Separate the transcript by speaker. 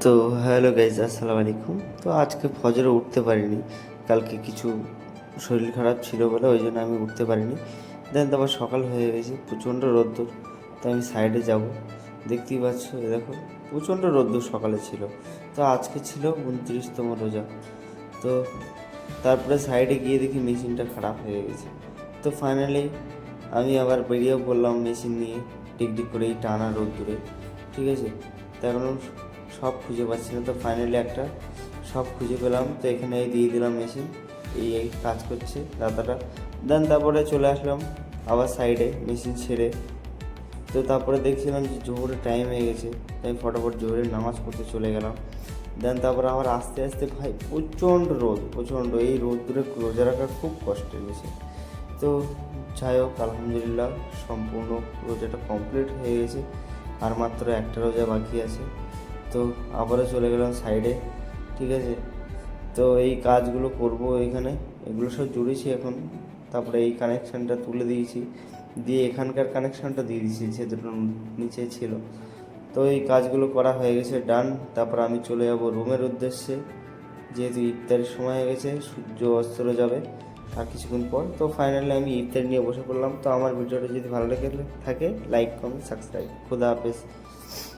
Speaker 1: তো hello guys, আসসালামু আলাইকুম। তো আজকে ফজরে উঠতে পারিনি, কালকে কিছু শরীর খারাপ ছিল বলে ওই জন্য আমি উঠতে পারিনি। দেন তারপর সকাল হয়ে গেছে, প্রচণ্ড রোদ্দুর। তো আমি সাইডে যাব, দেখতেই পাচ্ছ, দেখো প্রচণ্ড রোদ্দুর সকালে ছিল। তো আজকে ছিল 29তম রোজা। তো তারপরে সাইডে গিয়ে দেখি মেশিনটা খারাপ হয়ে গেছে। তো ফাইনালি আমি আবার বেরিয়েও পড়লাম মেশিন নিয়ে, ডিগডিগ করে এই টানা রোদ্দুরে। ঠিক আছে, তো এখন সব খুঁজে পাচ্ছি না। তো ফাইনালি একটা সব খুঁজে পেলাম, তো এখানে দিয়ে দিলাম মেশিন। এই কাজ করছে দাদাটা। দেন তারপরে চলে আসলাম আবার সাইডে মেশিন ছেড়ে। তো তারপরে দেখছিলাম যে জোহরের টাইম হয়ে গেছে, তাই ফটাফট জোহরের নামাজ পড়তে চলে গেলাম। দেন তারপরে আবার আস্তে আস্তে ভাই প্রচণ্ড রোদ, প্রচণ্ড এই রোদ্দুরে রোজা রাখা খুব কষ্টের বিষয়। তো যাই হোক, আলহামদুলিল্লাহ সম্পূর্ণ রোজাটা কমপ্লিট হয়ে গেছে, আর মাত্র একটা রোজা বাকি আছে। তো আবারও চলে গেলাম সাইডে। ঠিক আছে, তো এই কাজগুলো করব এখানে, এগুলো সব জুড়েছি এখন। তারপরে এই কানেকশানটা তুলে দিয়েছি, দিয়ে এখানকার কানেকশানটা দিয়ে দিয়েছি যে দুটো নিচে ছিল। তো এই কাজগুলো করা হয়ে গেছে, ডান। তারপর আমি চলে যাব রুমের উদ্দেশ্যে, যেহেতু ইফতারের সময় হয়ে গেছে, সূর্য অস্ত যাবে আর কিছুক্ষণ পর। তো ফাইনালি আমি ইফতার নিয়ে বসে পড়লাম। তো আমার ভিডিওটা যদি ভালো লেগে থাকে, লাইক, কমেন্ট, সাবস্ক্রাইব। খুদা হাফেজ।